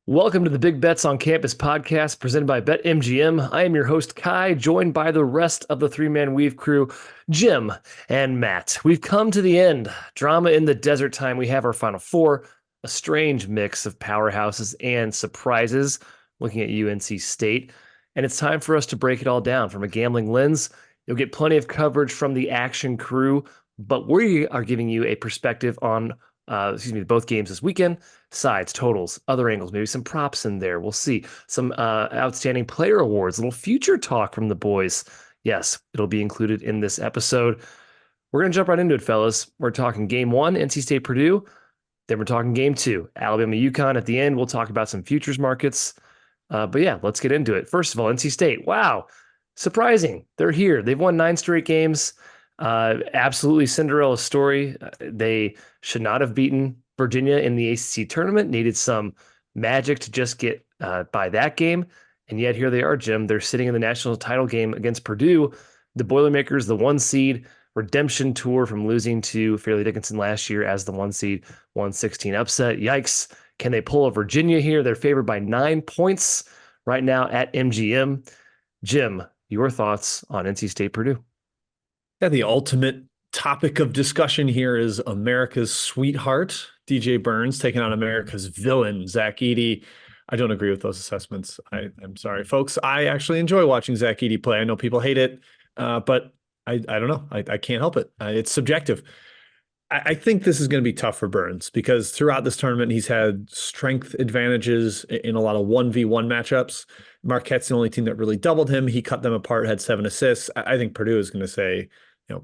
Welcome to the Big Bets on Campus podcast presented by BetMGM. I am your host, Kai, joined by the rest of the three-man weave crew, Jim and Matt. We've come to the end. Drama in the desert time. We have our Final Four, a strange mix of powerhouses and surprises, looking at UNC State. And it's time for us to break it all down from a gambling lens. You'll get plenty of coverage from the action crew, but we are giving you a perspective on both games this weekend, sides, totals, other angles, maybe some props in there. We'll see some outstanding player awards, a little future talk from the boys. Yes, it'll be included in this episode. We're going to jump right into it, fellas. We're talking game one, NC State, Purdue. Then we're talking game two, Alabama, UConn. At the end, we'll talk about some futures markets. But yeah, let's get into it. First of all, NC State. Wow. Surprising. They're here. They've won 9 straight games. Absolutely Cinderella story. They should not have beaten Virginia in the ACC tournament, needed some magic to just get by that game. And yet here they are, Jim. They're sitting in the national title game against Purdue, the Boilermakers, the 1 seed, redemption tour from losing to Fairleigh Dickinson last year as the 1 seed, 116 upset. Yikes. Can they pull a Virginia here? They're favored by 9 points right now at MGM. Jim, your thoughts on NC State, Purdue? Yeah, the ultimate topic of discussion here is America's sweetheart, DJ Burns, taking on America's villain, Zach Edey. I don't agree with those assessments. I'm sorry, folks. I actually enjoy watching Zach Edey play. I know people hate it, but I don't know. I can't help it. It's subjective. I think this is going to be tough for Burns because throughout this tournament, he's had strength advantages in a lot of 1v1 matchups. Marquette's the only team that really doubled him. He cut them apart, had 7 assists. I think Purdue is going to say,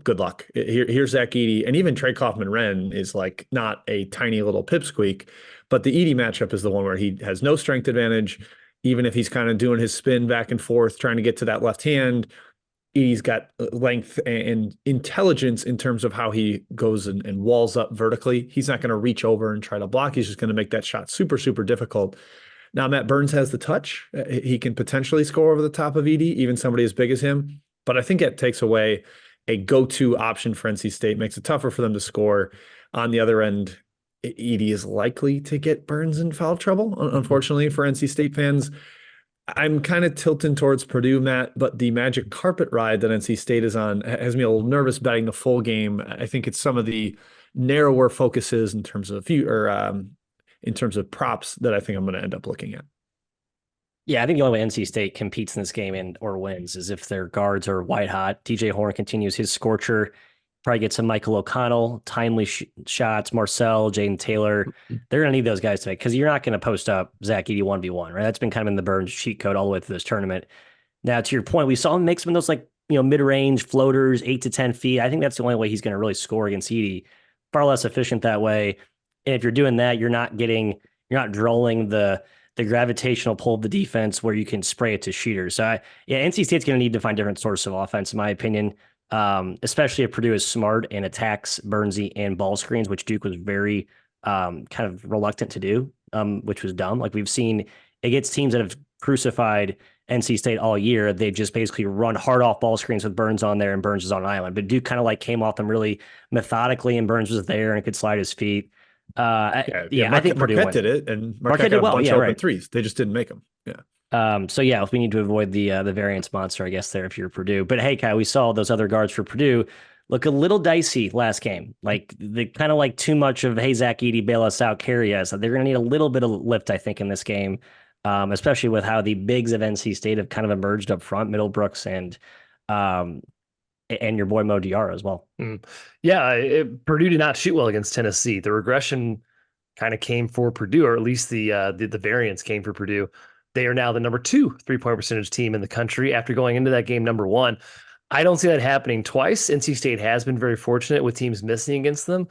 good luck. Here's Zach Edey. And even Trey Kaufman-Renn is like not a tiny little pipsqueak, but the Edey matchup is the one where he has no strength advantage. Even if he's kind of doing his spin back and forth, trying to get to that left hand, Edey's got length and intelligence in terms of how he goes and walls up vertically. He's not going to reach over and try to block. He's just going to make that shot super, super difficult. Now, Matt Burns has the touch. He can potentially score over the top of Edey, even somebody as big as him. But I think it takes away a go-to option for NC State, makes it tougher for them to score. On the other end, Edey is likely to get Burns in foul trouble, unfortunately, for NC State fans. I'm kind of tilting towards Purdue, Matt, but the magic carpet ride that NC State is on has me a little nervous betting the full game. I think it's some of the narrower focuses in terms of in terms of props that I think I'm going to end up looking at. Yeah, I think the only way NC State competes in this game or wins is if their guards are white hot. TJ Horn continues his scorcher. Probably get some Michael O'Connell, timely shots, Marcel, Jaden Taylor. They're going to need those guys to make, because you're not going to post up Zach Edey 1v1, right? That's been kind of in the Burns cheat code all the way through this tournament. Now, to your point, we saw him make some of those mid-range floaters, 8 to 10 feet. I think that's the only way he's going to really score against Edey. Far less efficient that way. And if you're doing that, you're not drawing the gravitational pull of the defense where you can spray it to shooters. So NC State's going to need to find different sources of offense, in my opinion, especially if Purdue is smart and attacks Burnsy and ball screens, which Duke was very kind of reluctant to do, which was dumb. Like we've seen against teams that have crucified NC State all year, they just basically run hard off ball screens with Burns on there and Burns is on an island. But Duke kind of came off them really methodically and Burns was there and could slide his feet. I think Purdue Marquette did it, and Marquette got a bunch of open threes. They just didn't make them. Yeah. So if we need to avoid the variance monster, I guess there if you're Purdue. But hey, Kai, we saw those other guards for Purdue look a little dicey last game. Like they kind of too much of, hey, Zach Edey, bail us out, carry us. They're going to need a little bit of lift, I think, in this game, especially with how the bigs of NC State have kind of emerged up front, Middlebrooks and your boy Mo Diarra as well. Yeah, Purdue did not shoot well against Tennessee. The regression kind of came for Purdue, or at least the variance came for Purdue. They are now the number 2 3-point percentage team in the country after going into that game number 1. I don't see that happening twice. NC State has been very fortunate with teams missing against them.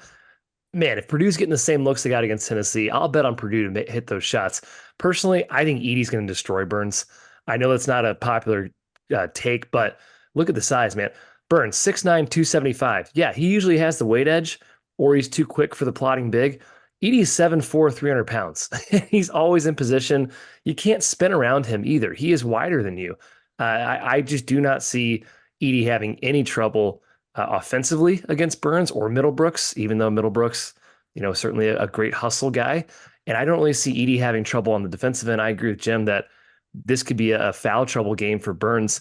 Man, if Purdue's getting the same looks they got against Tennessee, I'll bet on Purdue to hit those shots. Personally, I think Edey's going to destroy Burns. I know that's not a popular take, but look at the size, man. Burns, 6'9", 275. Yeah, he usually has the weight edge, or he's too quick for the plotting big. Edey's 7'4", 300 pounds. He's always in position. You can't spin around him either. He is wider than you. I just do not see Edey having any trouble offensively against Burns or Middlebrooks, even though Middlebrooks, certainly a great hustle guy. And I don't really see Edey having trouble on the defensive end. I agree with Jim that this could be a foul trouble game for Burns.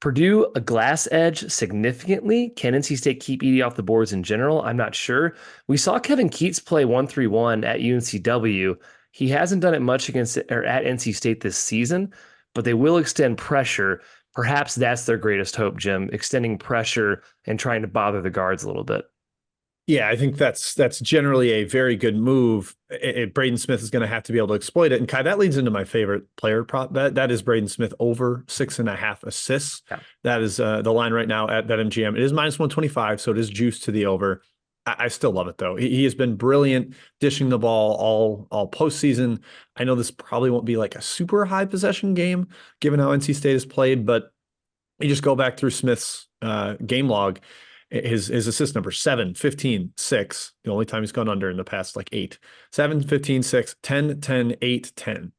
Purdue, a glass edge significantly. Can NC State keep Edey off the boards in general? I'm not sure. We saw Kevin Keats play 1-3-1 at UNCW. He hasn't done it much against or at NC State this season, but they will extend pressure. Perhaps that's their greatest hope, Jim, extending pressure and trying to bother the guards a little bit. Yeah, I think that's generally a very good move. Braden Smith is going to have to be able to exploit it. And Kai, that leads into my favorite player prop bet. That is Braden Smith over 6.5 assists. Yeah. That is the line right now at BetMGM. It is -125, so it is juiced to the over. I still love it though. He has been brilliant dishing the ball all postseason. I know this probably won't be like a super high possession game given how NC State has played, but you just go back through Smith's game log. His assist number 7, 15, 6. The only time he's gone under in the past like 8. 7, 15, 6, 10, 10, 8, 10.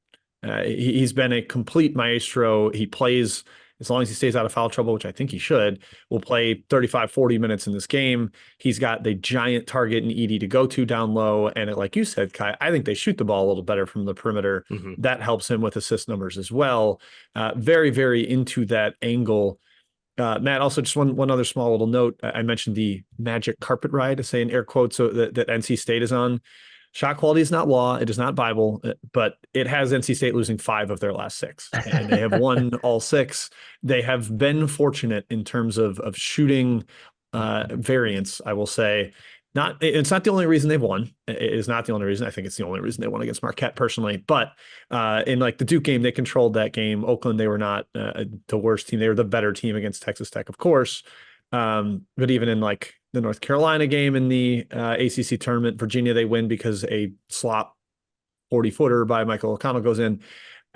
He's been a complete maestro. He plays, as long as he stays out of foul trouble, which I think he should, will play 35, 40 minutes in this game. He's got the giant target in Edey to go to down low. And like you said, Kai, I think they shoot the ball a little better from the perimeter. Mm-hmm. That helps him with assist numbers as well. Very, very into that angle. Matt, also just one other small little note. I mentioned the magic carpet ride, to say in air quotes, so that NC State is on. Shot quality is not law. It is not Bible, but it has NC State losing 5 of their last 6, and they have won all 6. They have been fortunate in terms of shooting variance, I will say. It's not the only reason they've won. It is not the only reason. I think it's the only reason they won against Marquette personally. But in like the Duke game, they controlled that game. Oakland, they were not the worst team. They were the better team against Texas Tech, of course. But even in like the North Carolina game in the ACC tournament, Virginia, they win because a slop 40-footer by Michael O'Connell goes in.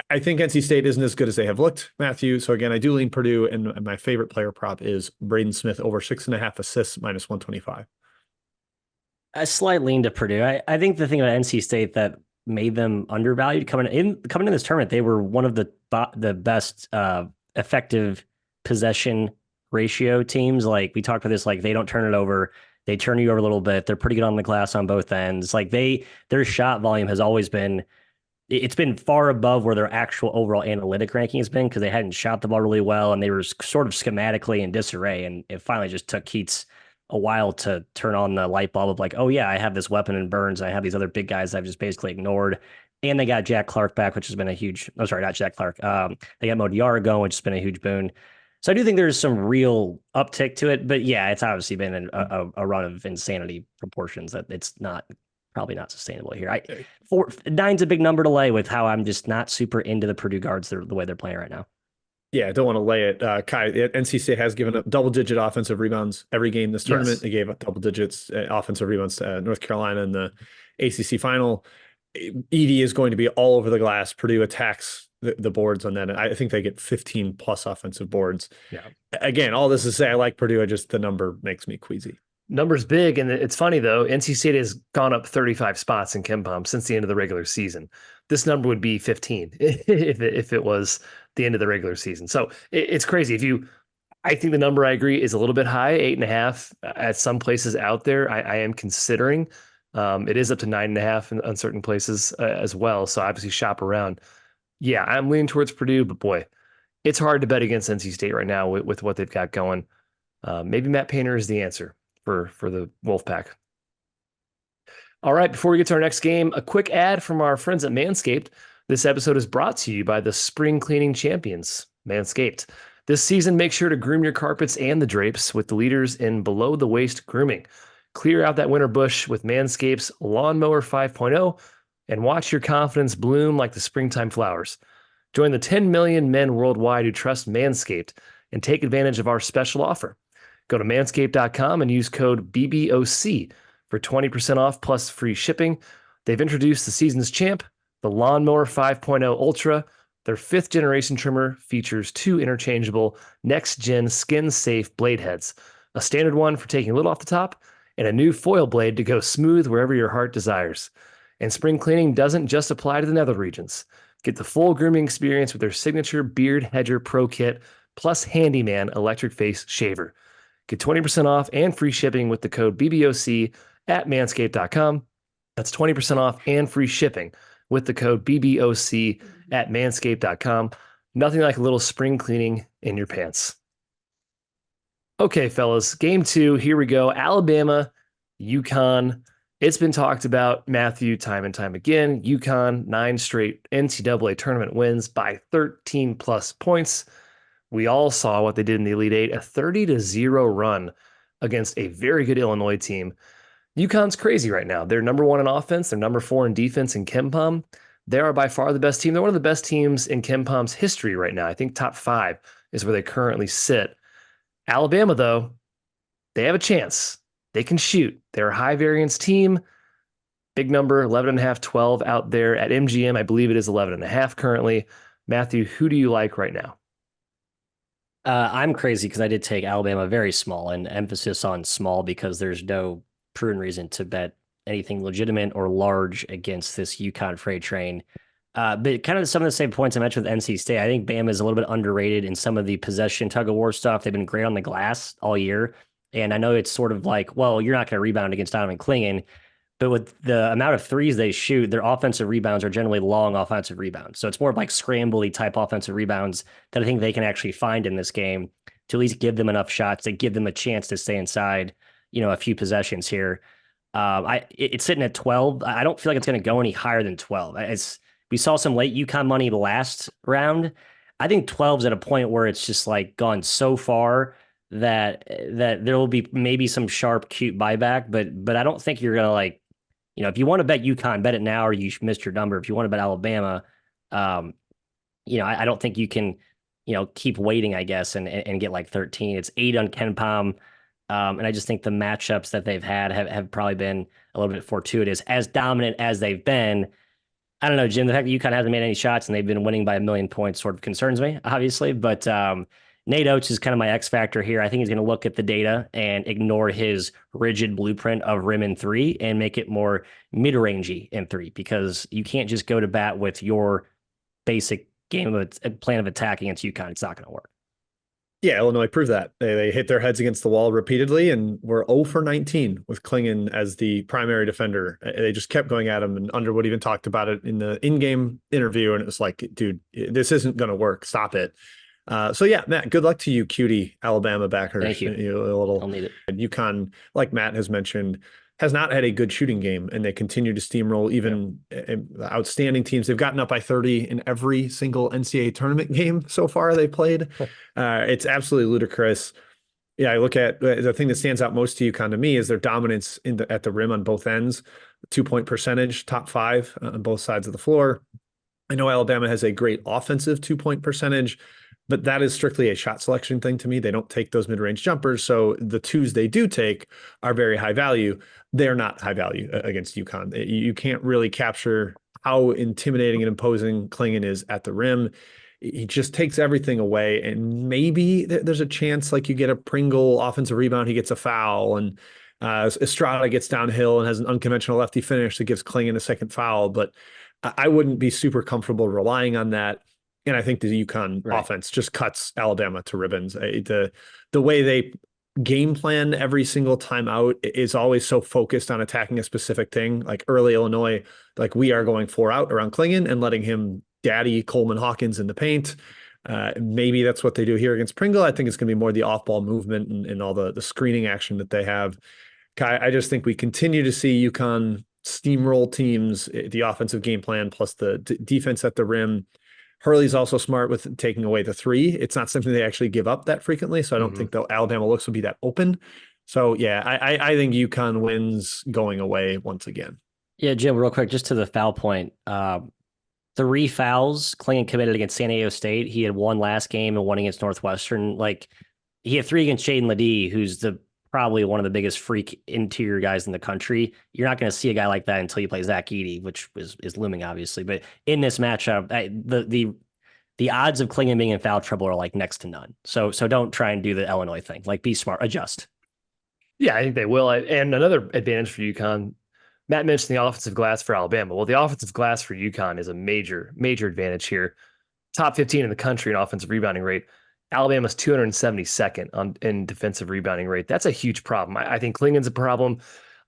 I think NC State isn't as good as they have looked, Matthew. So again, I do lean Purdue, and my favorite player prop is Braden Smith over 6.5 assists -125. A slight lean to Purdue. I think the thing about NC State that made them undervalued coming in this tournament, they were one of the best effective possession ratio teams. Like we talked about this, like they don't turn it over. They turn you over a little bit. They're pretty good on the glass on both ends. Like their shot volume has always been, it's been far above where their actual overall analytic ranking has been because they hadn't shot the ball really well and they were sort of schematically in disarray. And it finally just took Keats a while to turn on the light bulb of like, oh yeah, I have this weapon in Burns. I have these other big guys I've just basically ignored. And they got Jack Clark back, which has been a huge, oh, sorry, not Jack Clark. They got Modiara going, which has been a huge boon. So I do think there's some real uptick to it, but yeah, it's obviously been a run of insanity proportions that it's probably not sustainable here. 9's a big number to lay with how I'm just not super into the Purdue guards the way they're playing right now. Yeah, I don't want to lay it. Kai, NC State has given up double-digit offensive rebounds every game this tournament. Yes. They gave up double digits offensive rebounds to North Carolina in the ACC final. Edey is going to be all over the glass. Purdue attacks the boards on that. I think they get 15 plus offensive boards. Yeah. Again, all this is to say I like Purdue. The number makes me queasy. Number's big, and it's funny though. NC State has gone up 35 spots in KenPom since the end of the regular season. This number would be 15 if it was the end of the regular season. So it's crazy. I think the number, I agree, is a little bit high, 8.5 at some places out there. I am considering. It is up to 9.5 in certain places as well. So obviously shop around. Yeah, I'm leaning towards Purdue, but boy, it's hard to bet against NC State right now with what they've got going. Maybe Matt Painter is the answer for the Wolfpack. All right, before we get to our next game, a quick ad from our friends at Manscaped. This episode is brought to you by the spring cleaning champions, Manscaped. This season, make sure to groom your carpets and the drapes with the leaders in below-the-waist grooming. Clear out that winter bush with Manscaped's Lawnmower 5.0 and watch your confidence bloom like the springtime flowers. Join the 10 million men worldwide who trust Manscaped and take advantage of our special offer. Go to manscaped.com and use code BBOC for 20% off plus free shipping. They've introduced the season's champ, the Lawnmower 5.0 Ultra. Their 5th generation trimmer features 2 interchangeable next-gen skin-safe blade heads, a standard one for taking a little off the top, and a new foil blade to go smooth wherever your heart desires. And spring cleaning doesn't just apply to the nether regions. Get the full grooming experience with their signature Beard Hedger Pro Kit plus Handyman electric face shaver. Get 20% off and free shipping with the code BBOC at manscaped.com. That's 20% off and free shipping with the code BBOC at manscaped.com. Nothing like a little spring cleaning in your pants. Okay, fellas, game 2. Here we go. Alabama, UConn. It's been talked about, Matthew, time and time again. UConn, 9 straight NCAA tournament wins by 13 plus points. We all saw what they did in the Elite Eight, a 30-0 run against a very good Illinois team. UConn's crazy right now. They're number 1 in offense. They're number 4 in defense in KenPom. They are by far the best team. They're one of the best teams in KenPom's history right now. I think top 5 is where they currently sit. Alabama, though, they have a chance. They can shoot. They're a high variance team. Big number, 11.5, 12 out there at MGM. I believe it is 11.5 currently. Matthew, who do you like right now? I'm crazy because I did take Alabama very small, and emphasis on small because there's no proven reason to bet anything legitimate or large against this UConn freight train. But kind of some of the same points I mentioned with NC State. I think Bama is a little bit underrated in some of the possession tug of war stuff. They've been great on the glass all year. And I know it's sort of like, well, you're not going to rebound against Donovan Clingan, but with the amount of threes they shoot, their offensive rebounds are generally long offensive rebounds. So it's more of like scrambly type offensive rebounds that I think they can actually find in this game to at least give them enough shots to give them a chance to stay inside, a few possessions here. It's sitting at 12. I don't feel like it's going to go any higher than 12. We saw some late UConn money last round. I think 12 is at a point where it's just like gone so far that there will be maybe some sharp, cute buyback, but I don't think you're going to like, if you want to bet UConn, bet it now or you missed your number. If you want to bet Alabama, I don't think you can, keep waiting, I guess, and get like 13. It's 8 on KenPom. And I just think the matchups that they've had have probably been a little bit fortuitous. As dominant as they've been, I don't know, Jim, the fact that UConn hasn't made any shots and they've been winning by 1 million points sort of concerns me, obviously. But Nate Oates is kind of my X factor here. I think he's going to look at the data and ignore his rigid blueprint of rim in 3 and make it more mid-rangey in 3, because you can't just go to bat with your basic game of a plan of attack against UConn. It's not going to work. Yeah, Illinois proved that. They hit their heads against the wall repeatedly and were 0 for 19 with Clingan as the primary defender. They just kept going at him, and Underwood even talked about it in the in-game interview, and it was like, dude, this isn't going to work. Stop it. So yeah, Matt, good luck to you, cutie Alabama backers. Thank you. I'll need it. UConn, like Matt has mentioned, has not had a good shooting game, and they continue to steamroll even outstanding teams. They've gotten up by 30 in every single NCAA tournament game so far they played. It's absolutely ludicrous. Yeah, I look at the thing that stands out most to UConn to me is their dominance at the rim on both ends, 2-point percentage, top 5 on both sides of the floor. I know Alabama has a great offensive 2-point percentage, but that is strictly a shot selection thing to me. They don't take those mid-range jumpers. So the 2s they do take are very high value. They're not high value against UConn. You can't really capture how intimidating and imposing Clingan is at the rim. He just takes everything away. And maybe there's a chance like you get a Pringle offensive rebound, he gets a foul, and Estrada gets downhill and has an unconventional lefty finish that gives Clingan a second foul. But I wouldn't be super comfortable relying on that. And I think the UConn offense just cuts Alabama to ribbons. The way they game plan every single time out is always so focused on attacking a specific thing. Like early Illinois, like we are going 4 out around Clingan and letting him daddy Coleman Hawkins in the paint. Maybe that's what they do here against Pringle. I think it's going to be more the off-ball movement and all the screening action that they have. Kai, I just think we continue to see UConn steamroll teams, the offensive game plan plus the defense at the rim. Hurley's also smart with taking away the 3. It's not something they actually give up that frequently. So I don't think the Alabama looks will be that open. So yeah, I think UConn wins going away once again. Yeah, Jim, real quick, just to the foul point. 3 fouls Clingan committed against San Diego State. He had 1 last game and 1 against Northwestern. Like he had 3 against Shaden Ledee, who's probably one of the biggest freak interior guys in the country. You're not going to see a guy like that until you play Zach Edey, which is looming, obviously. But in this matchup, the odds of Clingan being in foul trouble are like next to none. So don't try and do the Illinois thing. Like be smart, adjust. Yeah, I think they will. And another advantage for UConn, Matt mentioned the offensive glass for Alabama. Well, the offensive glass for UConn is a major advantage here. Top 15 in the country in offensive rebounding rate. Alabama's 272nd in defensive rebounding rate. That's a huge problem. I think Clingan's a problem.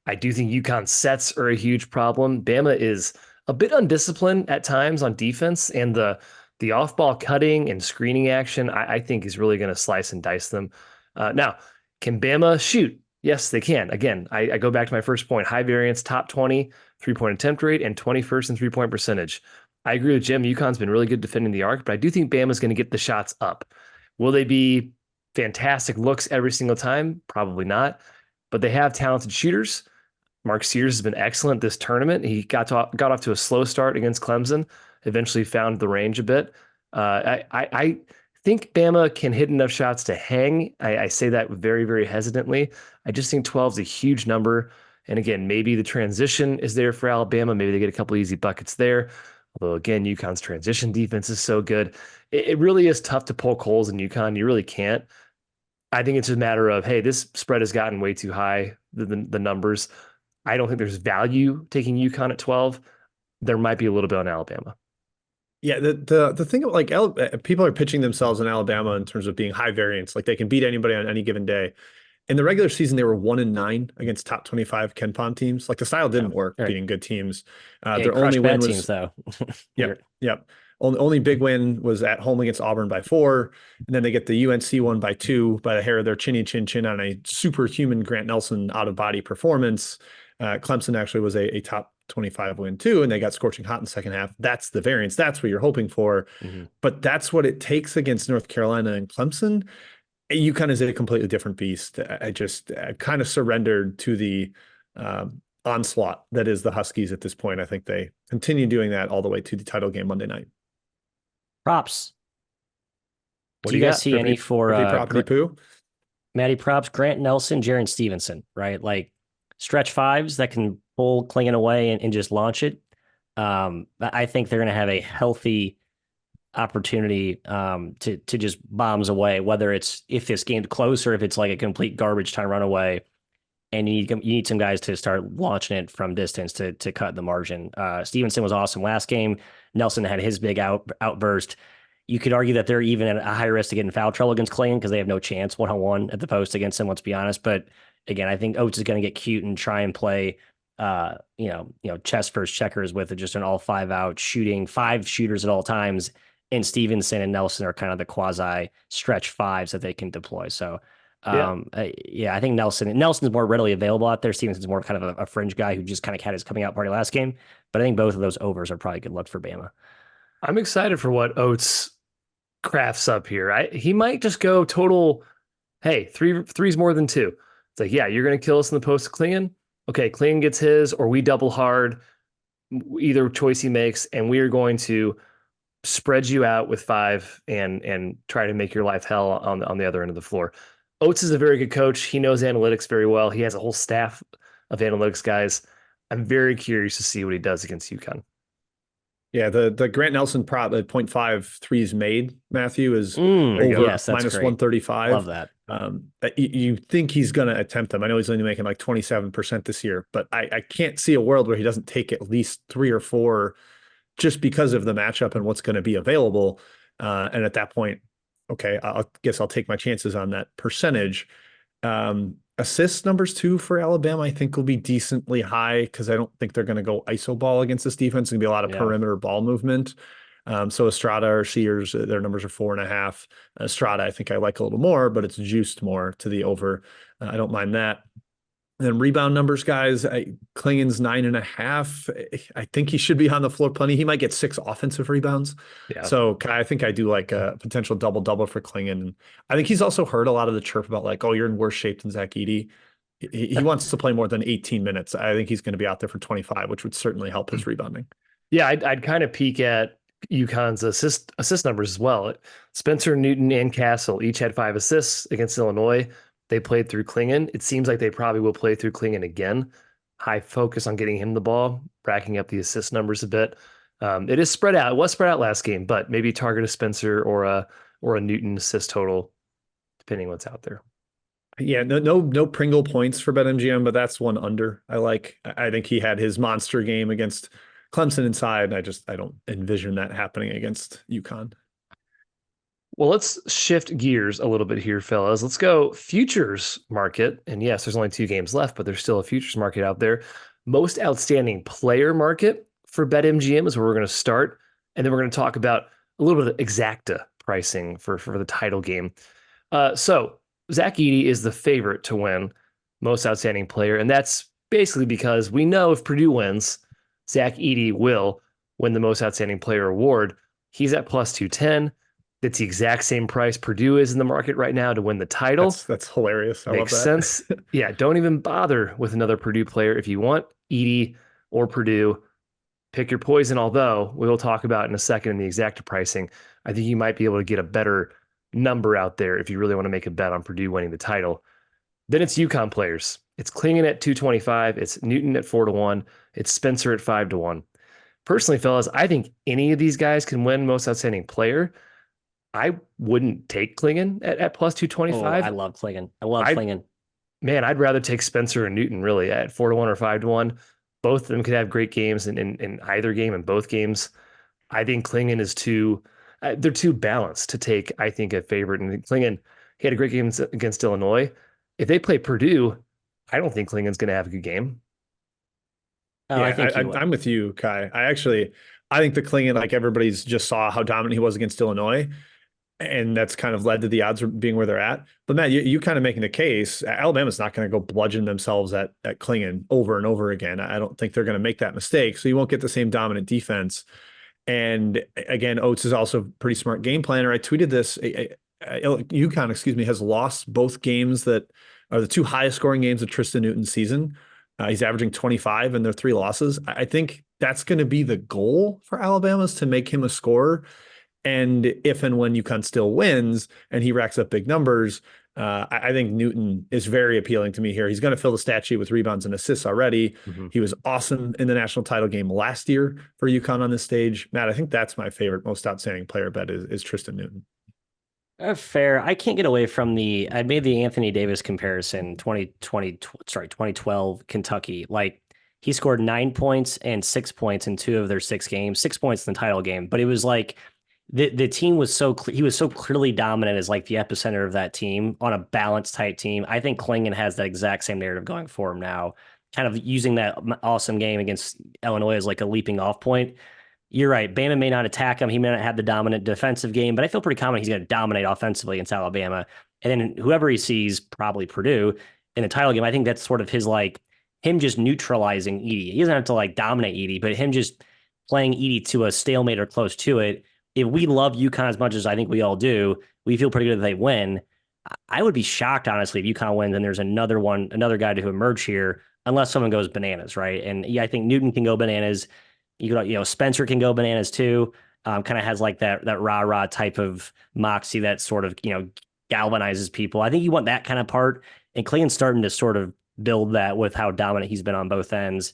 I do think UConn sets are a huge problem. Bama is a bit undisciplined at times on defense, and the off-ball cutting and screening action, I think, is really going to slice and dice them. Now, can Bama shoot? Yes, they can. Again, I go back to my first point: high variance, top 20 3-point attempt rate, and 21st in 3-point percentage. I agree with Jim. UConn's been really good defending the arc, but I do think Bama's going to get the shots up. Will they be fantastic looks every single time? Probably not. But they have talented shooters. Mark Sears has been excellent this tournament. He got off to a slow start against Clemson, eventually found the range a bit. I think Bama can hit enough shots to hang. I say that very, very hesitantly. I just think 12 is a huge number. And again, maybe the transition is there for Alabama. Maybe they get a couple easy buckets there. Although, again, UConn's transition defense is so good. It really is tough to poke holes in UConn. You really can't. I think it's a matter of, hey, this spread has gotten way too high, the numbers. I don't think there's value taking UConn at 12. There might be a little bit on Alabama. Yeah, the thing like people are pitching themselves in Alabama in terms of being high variance, like they can beat anybody on any given day. In the regular season, they were 1-9 against top 25 KenPom teams. Like the style didn't work beating good teams. Their only win was teams, though. Yep. Only big win was at home against Auburn by 4, and then they get the UNC one by 2 by the hair of their chinny chin on a superhuman Grant Nelson out of body performance. Clemson actually was a top 25 win too, and they got scorching hot in the second half. That's the variance. That's what you're hoping for. Mm-hmm. But that's what it takes against North Carolina and Clemson. UConn is a completely different beast. I kind of surrendered to the onslaught that is the Huskies at this point. I think they continue doing that all the way to the title game Monday night. Props. What do you guys see any for Matty props? Grant Nelson, Jaron Stevenson, right? Like stretch fives that can pull Klingon away and just launch it. I think they're going to have a healthy opportunity to just bombs away, whether it's if this game's close or if it's like a complete garbage time runaway. And you need some guys to start launching it from distance to cut the margin. Stevenson was awesome last game. Nelson had his big outburst. You could argue that they're even at a high risk to get in foul trouble against Clayton because they have no chance one-on-one at the post against him, let's be honest. But again, I think Oates is going to get cute and try and play chess first checkers with just an all 5 out shooting, 5 shooters at all times. And Stevenson and Nelson are kind of the quasi stretch 5s that they can deploy. So I think Nelson's more readily available out there. Stevenson's more kind of a fringe guy who just kind of had his coming out party last game. But I think both of those overs are probably a good look for Bama. I'm excited for what Oates crafts up here. He might just go total, hey, three's more than 2. It's like, yeah, you're going to kill us in the post to Klingon. Okay, Klingon gets his, or we double hard, either choice he makes, and we are going to spread you out with 5 and try to make your life hell on the other end of the floor. Oates is a very good coach. He knows analytics very well. He has a whole staff of analytics guys. I'm very curious to see what he does against UConn. Yeah, the Grant Nelson prop at 0.5 threes made, Matthew, is over yes, minus great. 135. Love that. You think he's going to attempt them. I know he's only making like 27% this year, but I can't see a world where he doesn't take at least 3 or 4 just because of the matchup and what's going to be available. And at that point, okay, I guess I'll take my chances on that percentage. Assist numbers too for Alabama, I think will be decently high because I don't think they're going to go iso ball against this defense. It's going to be a lot of perimeter ball movement. So Estrada or Sears, their numbers are 4.5. Estrada, I think I like a little more, but it's juiced more to the over. I don't mind that. And then rebound numbers, guys, Klingon's 9.5. I think he should be on the floor plenty. He might get 6 offensive rebounds. Yeah. So I think I do like a potential double-double for Klingon. I think he's also heard a lot of the chirp about like, oh, you're in worse shape than Zach Edey. He wants to play more than 18 minutes. I think he's going to be out there for 25, which would certainly help his rebounding. Yeah, I'd kind of peek at UConn's assist numbers as well. Spencer, Newton, and Castle each had 5 assists against Illinois. They played through Klingon. It seems like they probably will play through Klingon again. High focus on getting him the ball, racking up the assist numbers a bit. It is spread out. It was spread out last game, but maybe target a Spencer or a Newton assist total, depending what's out there. Yeah, no Pringle points for BetMGM, but that's one under. I think he had his monster game against Clemson inside. I don't envision that happening against UConn. Well, let's shift gears a little bit here, fellas. Let's go futures market. And yes, there's only 2 games left, but there's still a futures market out there. Most outstanding player market for BetMGM is where we're going to start. And then we're going to talk about a little bit of exacta pricing for the title game. So Zach Edey is the favorite to win most outstanding player. And that's basically because we know if Purdue wins, Zach Edey will win the most outstanding player award. He's at plus 210. It's the exact same price Purdue is in the market right now to win the title. That's hilarious. I Makes love that. sense. Yeah, don't even bother with another Purdue player. If you want Edey or Purdue, pick your poison. Although we will talk about in a second in the exacta pricing, I think you might be able to get a better number out there if you really want to make a bet on Purdue winning the title. Then it's UConn players. It's Klingon at 225. It's Newton at 4-1. It's Spencer at 5-1. Personally, fellas, I think any of these guys can win most outstanding player. I wouldn't take Klingon at plus 225. I love Klingon. I love Klingon. Man, I'd rather take Spencer and Newton really at 4-1 or 5-1. Both of them could have great games in either game, in both games. I think Klingon is they're too balanced to take, I think, a favorite. And Klingon, he had a great game against Illinois. If they play Purdue, I don't think Klingon's going to have a good game. Oh, yeah, I'm with you, Kai. I think the Klingon, like everybody's just saw how dominant he was against Illinois. And that's kind of led to the odds being where they're at. But Matt, you kind of making the case, Alabama's not going to go bludgeon themselves at Klingon over and over again. I don't think they're going to make that mistake. So you won't get the same dominant defense. And again, Oates is also a pretty smart game planner. I tweeted this. UConn, has lost both games that are the 2 highest scoring games of Tristan Newton's season. He's averaging 25 in their 3 losses. I think that's going to be the goal for Alabama, is to make him a scorer. And if and when UConn still wins and he racks up big numbers, I think Newton is very appealing to me here. He's going to fill the stat sheet with rebounds and assists already. Mm-hmm. He was awesome in the national title game last year for UConn on this stage. Matt, I think that's my favorite, most outstanding player bet is Tristan Newton. Fair. I can't get away from I made the Anthony Davis comparison, 2012 Kentucky. Like, he scored 9 points and 6 points in 2 of their 6 games, 6 points in the title game. But it was like, the team was he was so clearly dominant as like the epicenter of that team on a balanced type team. I think Klingon has that exact same narrative going for him now, kind of using that awesome game against Illinois as like a leaping off point. You're right. Bama may not attack him. He may not have the dominant defensive game, but I feel pretty confident he's going to dominate offensively against Alabama. And then whoever he sees, probably Purdue, in the title game, I think that's sort of his, like, him just neutralizing Edey. He doesn't have to like dominate Edey, but him just playing Edey to a stalemate or close to it. If we love UConn as much as I think we all do, we feel pretty good that they win. I would be shocked, honestly, if UConn wins and there's another guy to emerge here, unless someone goes bananas, right? And yeah, I think Newton can go bananas. Spencer can go bananas too. Kind of has like that rah-rah type of moxie that sort of, galvanizes people. I think you want that kind of part. And Klingon's starting to sort of build that with how dominant he's been on both ends.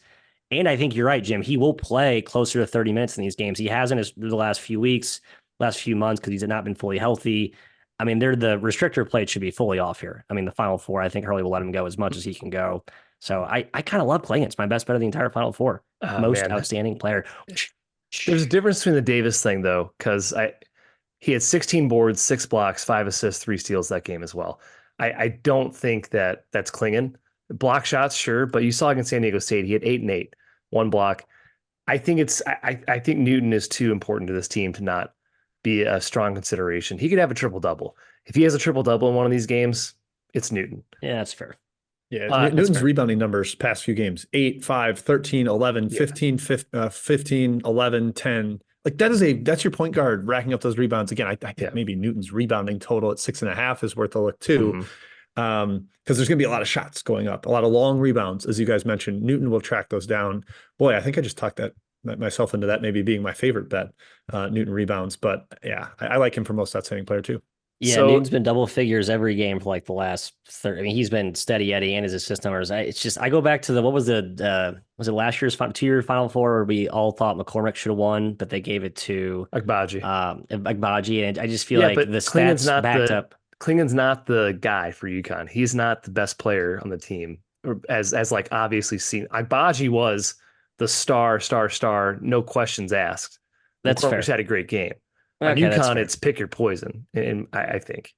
And I think you're right, Jim. He will play closer to 30 minutes in these games. He hasn't the last few weeks, last few months, because he's not been fully healthy. I mean, the restrictor plate should be fully off here. I mean, the Final Four, I think Hurley will let him go as much as he can go. So I kind of love Klingon. It's my best bet of the entire Final Four. Most outstanding player. There's a difference between the Davis thing, though, because he had 16 boards, 6 blocks, 5 assists, 3 steals that game as well. I don't think that's Klingon. Block shots, sure, but you saw against San Diego State, he had 8 and 8, 1 block. I think I think Newton is too important to this team to not be a strong consideration. He could have a triple-double. If he has a triple-double in one of these games, it's Newton. Yeah, that's fair. Yeah, Newton's rebounding numbers past few games, 8, 5, 13, 11, 15, 15, 11, 10. Like that's your point guard racking up those rebounds. Again, I think maybe Newton's rebounding total at 6.5 is worth a look too. Mm-hmm. Because there's going to be a lot of shots going up, a lot of long rebounds, as you guys mentioned. Newton will track those down. Boy, I think I just talked myself into that maybe being my favorite bet, Newton rebounds. But yeah, I like him for most outstanding player too. Yeah, so, Newton's been double figures every game for like the last 30. I mean, he's been steady Eddy and his assist numbers. I go back to was it last year's 2-year Final Four where we all thought McCormick should have won, but they gave it to Agbaji. And I just feel like the stats backed up. Klingon's not the guy for UConn. He's not the best player on the team, as like obviously seen. Agbaji was the star, no questions asked. That's fair. Had a great game. On Okay, that's UConn, fair. it's pick your poison, and I think.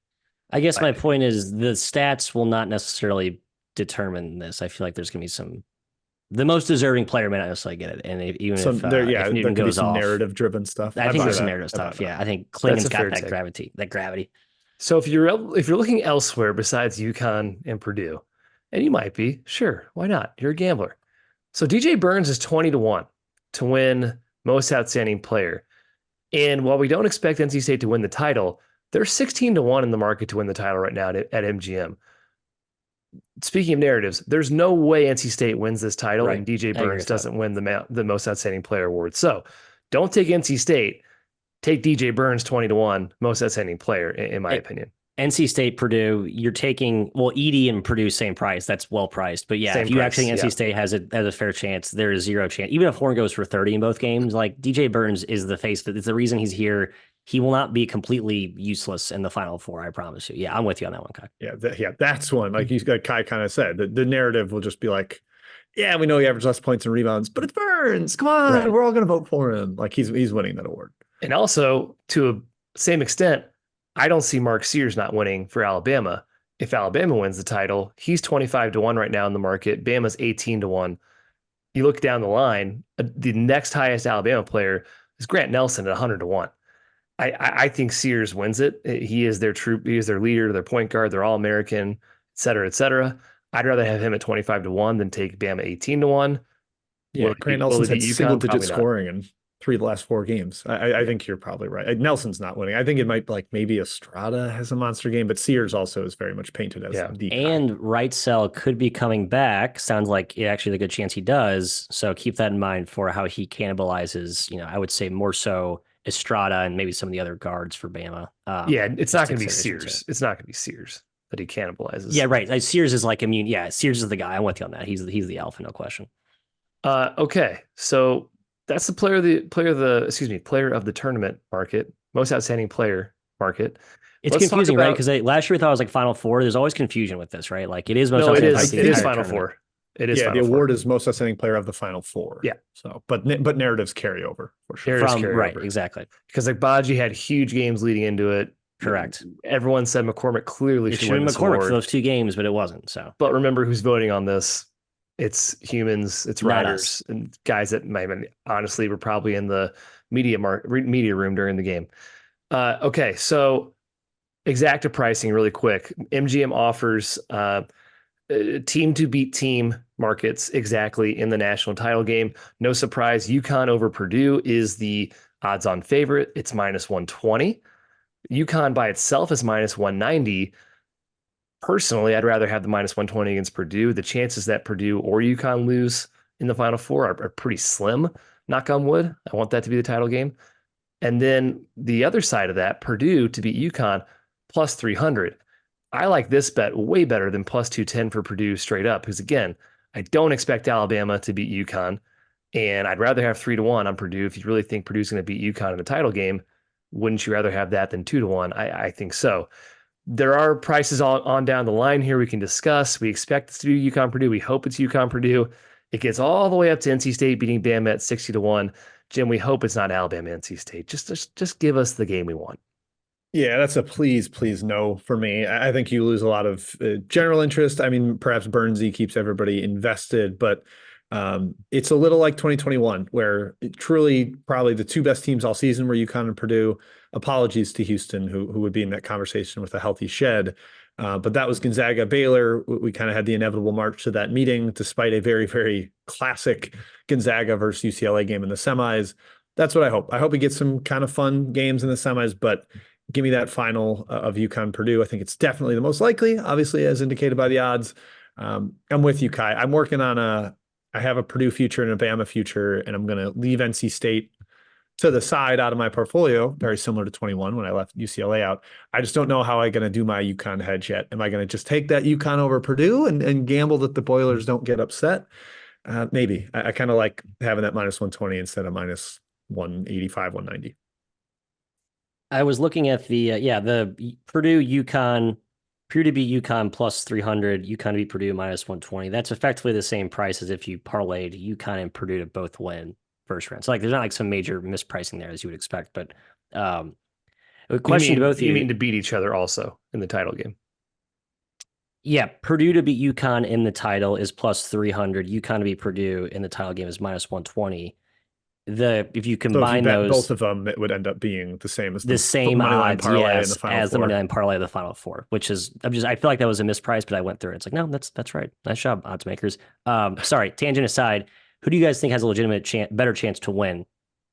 I guess my point is the stats will not necessarily determine this. I feel like there's going to be the most deserving player may not necessarily get it. And if There Newton could be goes some off, narrative driven stuff. I think there's some narrative I buy stuff. that. Yeah. I think That's Klingon's a fair got take. that gravity. So if you're looking elsewhere besides UConn and Purdue, and you might be, sure, why not? You're a gambler. So DJ Burns is 20-1 to win most outstanding player. And while we don't expect NC State to win the title, they're 16-1 in the market to win the title right now at MGM. Speaking of narratives, there's no way NC State wins this title Right. and DJ I agree Burns with that. doesn't win the most outstanding player award. So don't take NC State. Take DJ Burns 20-1, most outstanding player, in my opinion. NC State, Purdue, you're taking, well, Edey and Purdue, same price. That's well priced. But yeah, Same if you price, actually think NC yeah. State has a fair chance, there is zero chance. Even if Horn goes for 30 in both games, like DJ Burns is the face. It's the reason he's here. He will not be completely useless in the Final Four, I promise you. Yeah, I'm with you on that one, Kai. Yeah, that's one. Like Kai kind of said, the narrative will just be like, yeah, we know he averaged less points and rebounds, but it's Burns. Come on, Right. we're all going to vote for him. Like he's winning that award. And also, to a same extent, I don't see Mark Sears not winning for Alabama. If Alabama wins the title, he's 25-1 right now in the market. Bama's 18-1. You look down the line, the next highest Alabama player is Grant Nelson at 100-1. I think Sears wins it. He is their he is their leader, their point guard, they're all American, et cetera, et cetera. I'd rather have him at 25-1 than take Bama 18-1. Yeah, Grant Nelson's had UConn? single-digit Probably not. scoring in 3 of the last 4 games. I think you're probably right. Nelson's not winning. I think it might like maybe Estrada has a monster game, but Sears also is very much painted as the and Wrightsell could be coming back. Sounds like it actually a good chance he does. So keep that in mind for how he cannibalizes. I would say more so Estrada and maybe some of the other guards for Bama. Yeah, it's not going to be Sears. It's not going to be Sears that he cannibalizes. Yeah, right. Like Sears is like immune. Yeah, Sears is the guy. I'm with you on that. He's the alpha, no question. Okay, so that's the player of the tournament market, most outstanding player market. It's confusing, right? Because last year we thought it was like Final Four. There's always confusion with this, right? Like it is most outstanding. It is Final Four. It is. Yeah, the award is most outstanding player of the Final Four. Yeah. So, but narratives carry over for sure. Right, exactly. Because like Baji had huge games leading into it. Correct. Everyone said McCormick clearly should win this McCormick award for those 2 games, but it wasn't. So, but remember who's voting on this? It's humans, it's writers, and guys that might honestly were probably in the media room during the game. Okay, so exacta pricing really quick. MGM offers team to beat team markets exactly in the national title game. No surprise, UConn over Purdue is the odds-on favorite. It's -120. UConn by itself is -190. Personally, I'd rather have the -120 against Purdue. The chances that Purdue or UConn lose in the Final Four are pretty slim. Knock on wood. I want that to be the title game. And then the other side of that, Purdue to beat UConn +300. I like this bet way better than +210 for Purdue straight up. Because again, I don't expect Alabama to beat UConn. And I'd rather have 3-1 on Purdue. If you really think Purdue's going to beat UConn in the title game, wouldn't you rather have that than 2-1? I think so. There are prices on down the line here we can discuss. We expect this to be UConn Purdue. We hope it's UConn Purdue. It gets all the way up to NC State beating Bama at 60-1. Jim, we hope it's not Alabama NC State. Just give us the game we want. Yeah, that's a please no for me. I think you lose a lot of general interest. I mean, perhaps Burnsy keeps everybody invested, but it's a little like 2021, where truly probably the 2 best teams all season were UConn and Purdue. Apologies to Houston, who would be in that conversation with a healthy shed. But that was Gonzaga, Baylor. We kind of had the inevitable march to that meeting, despite a very, very classic Gonzaga versus UCLA game in the semis. That's what I hope. I hope we get some kind of fun games in the semis, but give me that final of UConn Purdue. I think it's definitely the most likely, obviously, as indicated by the odds. I'm with you, Kai. I'm working on I have a Purdue future and a Bama future, and I'm going to leave NC State to the side out of my portfolio, very similar to 21 when I left UCLA out. I just don't know how I'm going to do my UConn hedge yet. Am I going to just take that UConn over Purdue and gamble that the Boilers don't get upset? Maybe. I kind of like having that -120 instead of -185, 190. I was looking at the Purdue UConn, Purdue to beat UConn +300, UConn to beat Purdue -120. That's effectively the same price as if you parlayed UConn and Purdue to both win first round. So like there's not like some major mispricing there as you would expect, but A question to both of You you. mean to beat each other also in the title game? Yeah, Purdue to beat UConn in the title is plus 300. UConn to beat Purdue in the title game is minus 120. If you So if you combine bet those, both of them, it would end up being the same as the same money line odds, parlay in yes, the final as the four. money line parlay of the final four, which is I feel like that was a misprice, but I went through it. It's like, no, that's right. Nice job, odds makers. Sorry, tangent aside, who do you guys think has a legitimate better chance to win,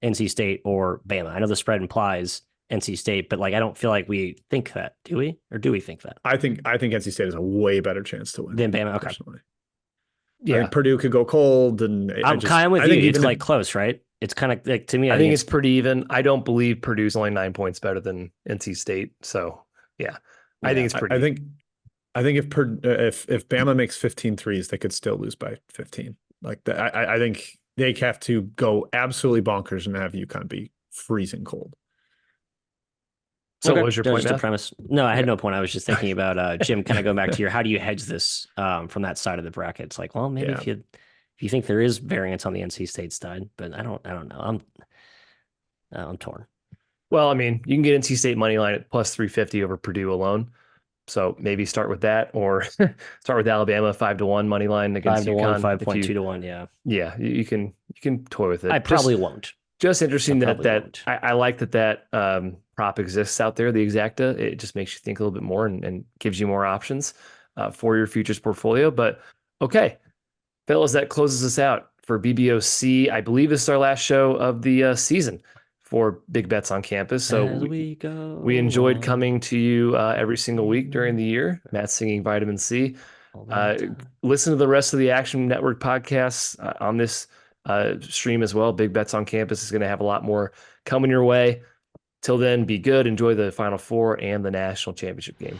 NC State or Bama? I know the spread implies NC State, but like I don't feel like we think that, do we? Or do we think that? I think NC State has a way better chance to win Than Bama. Okay. personally. Yeah. I think Purdue could go cold, and I'm kind of with you. It's like close, right? It's kind of like, to me, I think it's pretty even. I don't believe Purdue's only 9 points better than NC State. So yeah, I think it's pretty. I think if Bama makes 15 threes, they could still lose by 15. Like that, I think they have to go absolutely bonkers and have UConn be freezing cold. So okay. what was your point? Just a premise. No, I had no point. I was just thinking about Jim. Kind of going back to your, how do you hedge this from that side of the bracket? It's like, well, maybe if you think there is variance on the NC State side, but I don't know. I'm torn. Well, I mean, you can get NC State money line at plus 350 over Purdue alone. So maybe start with that, or start with Alabama 5-1 money line against UConn. 5.2 to 1. Yeah. Yeah, you can toy with it. I probably won't. Just interesting that I like that prop exists out there, the exacta. It just makes you think a little bit more and gives you more options for your futures portfolio. But okay, fellas, that closes us out for BBOC. I believe this is our last show of the season for Big Bets on Campus. So we enjoyed coming to you every single week during the year. Matt singing Vitamin C. Listen to the rest of the Action Network podcasts on this stream as well. Big Bets on Campus is going to have a lot more coming your way. Till then, be good. Enjoy the Final Four and the national championship game.